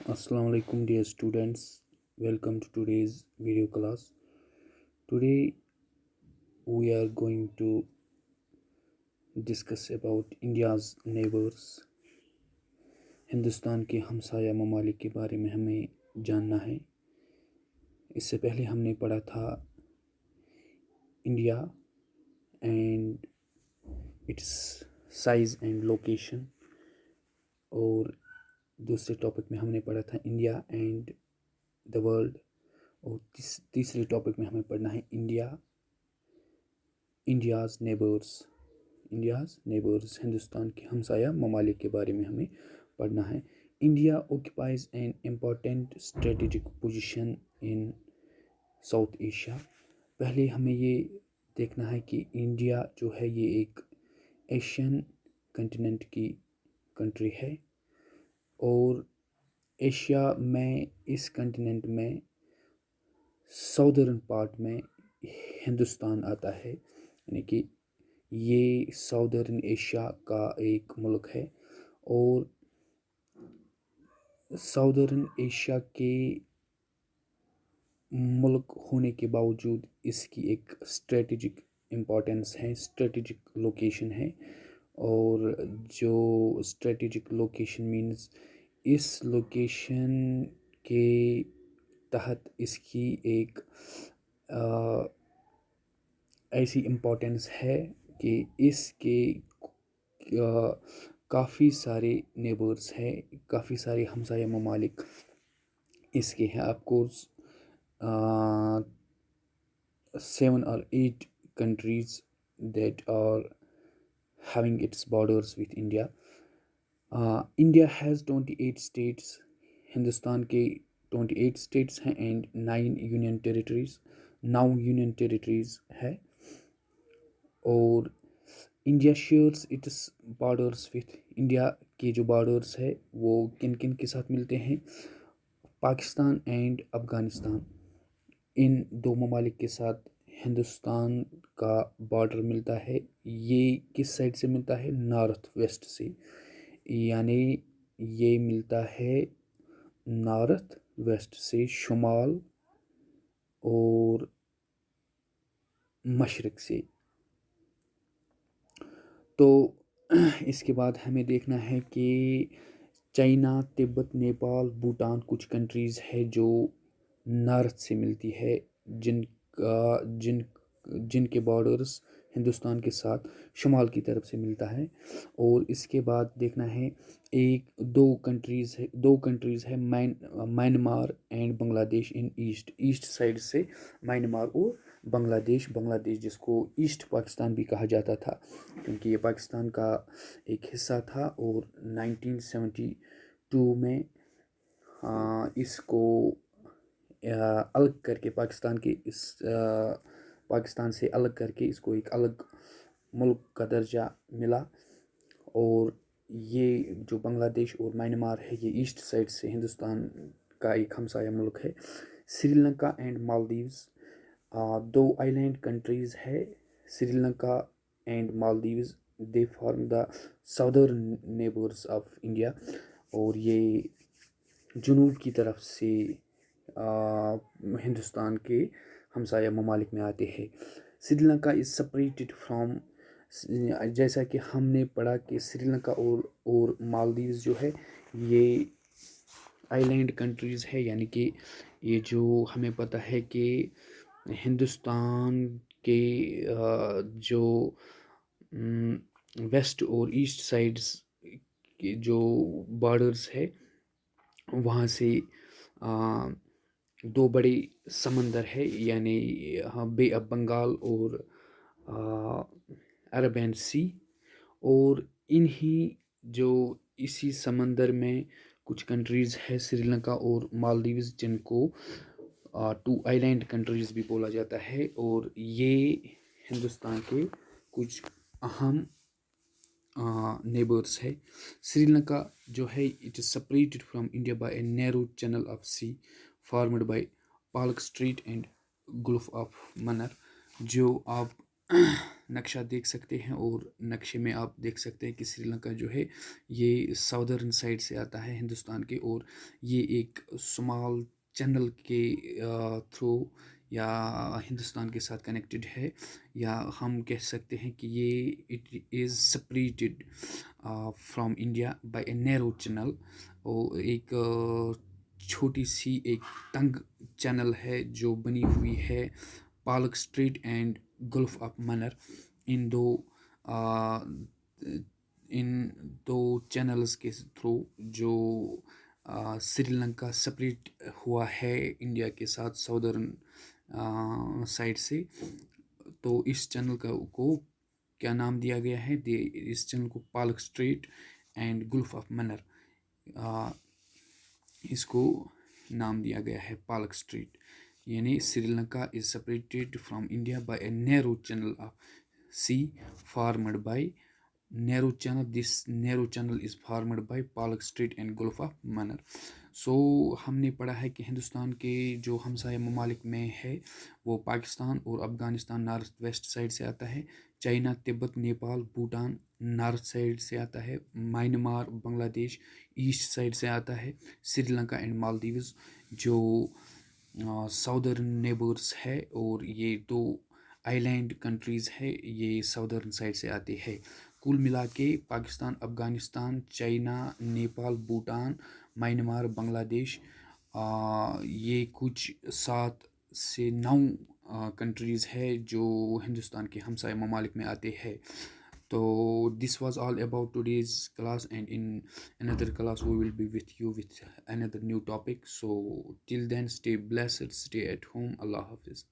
Assalamu alaikum dear students. Welcome to today's video class. Today we are going to discuss about India's neighbors. Hindustan के हमसाया ममालिक के बारे में हमें जानना है। इससे पहले हमने पढ़ा था India and it's size and location, और दूसरे टॉपिक में हमने पढ़ा था इंडिया एंड द वर्ल्ड, और तीसरे टॉपिक में हमें पढ़ना है इंडियाज़ नेबर्स हिंदुस्तान के हमसाया ममालिक के बारे में हमें पढ़ना है। India occupies an important strategic position in south Asia. पहले हमें ये देखना है कि इंडिया जो है ये एक एशियन कंटिनेंट की कंट्री है, और एशिया में इस कंटिनेंट में साउदर्न पार्ट में हिंदुस्तान आता है, यानी कि ये साउदर्न एशिया का एक मुल्क है। और साउदर्न एशिया के मुल्क होने के बावजूद इसकी एक स्ट्रेटेजिक इम्पोर्टेंस है, स्ट्रेटेजिक लोकेशन है। और जो स्ट्रेटेजिक लोकेशन मीन्स इस लोकेशन के तहत इसकी एक ऐसी इम्पोर्टेंस है कि इसके काफ़ी सारे नेबर्स हैं, काफ़ी सारे हमसाया ममालिक इसके हैं। Of course 7 or 8 countries that are having its borders with India. India has 28 states. Hindustan के 28 states हैं एंड 9 यूनियन टेरिटरीज है। और India shares it's borders with, India के जो बॉर्डर्स है वो किन किन के साथ मिलते हैं? पाकिस्तान एंड अफ़गानिस्तान, इन दो ममालिक के साथ हिंदुस्तान का बॉर्डर मिलता है। ये किस साइड से मिलता है? नॉर्थ वेस्ट से, यानी ये मिलता है नॉर्थ वेस्ट से, शुमाल और मशरक़ से। तो इसके बाद हमें देखना है कि चाइना, तिब्बत, नेपाल, भूटान कुछ कंट्रीज़ है जो नॉर्थ से मिलती है, जिनके बॉर्डर्स हिंदुस्तान के साथ शुमाल की तरफ से मिलता है। और इसके बाद देखना है दो कंट्रीज़ है Myanmar and Bangladesh in east side से म्यांमार और बांग्लादेश जिसको ईस्ट पाकिस्तान भी कहा जाता था, क्योंकि ये पाकिस्तान का एक हिस्सा था। और 1972 में इसको अलग करके पाकिस्तान से अलग करके इसको एक अलग मुल्क का दर्जा मिला। और ये जो बांग्लादेश और म्यांमार है ये ईस्ट साइड से हिंदुस्तान का एक हमसाया मुल्क है। श्रीलंका एंड मालदीव्स, दो आइलैंड कंट्रीज़ है, Sri Lanka and Maldives, they form the southern neighbours of India. और ये जुनूब की तरफ से हिंदुस्तान के हमसाया ममालिक में आते हैं। श्रीलंका इज़ सेपरेटेड फ्रॉम, जैसा कि हमने पढ़ा कि श्रीलंका और मालदीव्स जो है ये आइलैंड कंट्रीज़ है, यानी कि ये जो हमें पता है कि हिंदुस्तान के जो वेस्ट और ईस्ट साइड्स के जो बॉर्डर्स है वहाँ से दो बड़े समंदर है, यानी बे ऑफ बंगाल और अरबियन सी। और इन्हीं जो इसी समंदर में कुछ कंट्रीज़ है श्रीलंका और मालदीव्स, जिनको 2 आइलैंड कंट्रीज़ भी बोला जाता है। और ये हिंदुस्तान के कुछ अहम नेबर्स है। श्रीलंका जो है it is separated from India by a narrow channel of sea formed by Palk Strait and Gulf of Mannar. जो आप نقشہ دیکھ سکتے ہیں، اور نقشے میں آپ دیکھ سکتے ہیں کہ سری لنکا جو ہے یہ ساؤدرن سائڈ سے آتا ہے ہندوستان کے، اور یہ ایک سمال چینل کے تھرو یا ہندوستان کے ساتھ کنیکٹڈ ہے، یا ہم کہہ سکتے ہیں کہ یہ it is separated from India by a narrow channel, اور ایک چھوٹی سی ایک تنگ چینل ہے جو بنی ہوئی ہے Palk Strait and Gulf of Mannar, ان دو آ، ان دو چینلز کے تھرو جو سری لنکا سپریٹ ہوا ہے انڈیا کے ساتھ ساؤدرن سائڈ سے۔ تو اس چینل کو کیا نام دیا گیا ہے؟ اس چینل کو Palk Strait and Gulf of Mannar, اس کو نام دیا گیا ہے پالک اسٹریٹ، یعنی Sri Lanka is separated from India by a narrow channel of sea formed by narrow channel, this narrow channel is formed by Palk Strait and Gulf of Mannar. So ہم نے پڑھا ہے کہ ہندوستان کے جو ہمسایہ ممالک میں ہے وہ پاکستان اور افغانستان نارتھ ویسٹ سائڈ سے آتا ہے، چائنا، تبت، نیپال، بھوٹان نارتھ سائڈ سے آتا ہے، میانمار، بنگلہ دیش ایسٹ سائڈ سے آتا ہے، سری لنکا اینڈ مالدیوز جو ساؤدرن نیبرس ہے، اور یہ دو آئی لینڈ کنٹریز ہے، یہ ساؤدرن سائڈ سے آتے ہیں۔ کل ملا کے پاکستان، افغانستان، چائنا، نیپال، بھوٹان، میانمار، بنگلہ دیش، یہ کچھ 7 سے 9 کنٹریز ہے جو ہندوستان کے ہمسائے ممالک میں آتے ہیں۔ تو this was all about today's class, and in another class we will be with you with another new topic. So till then, stay blessed, stay at home. Allah Hafiz.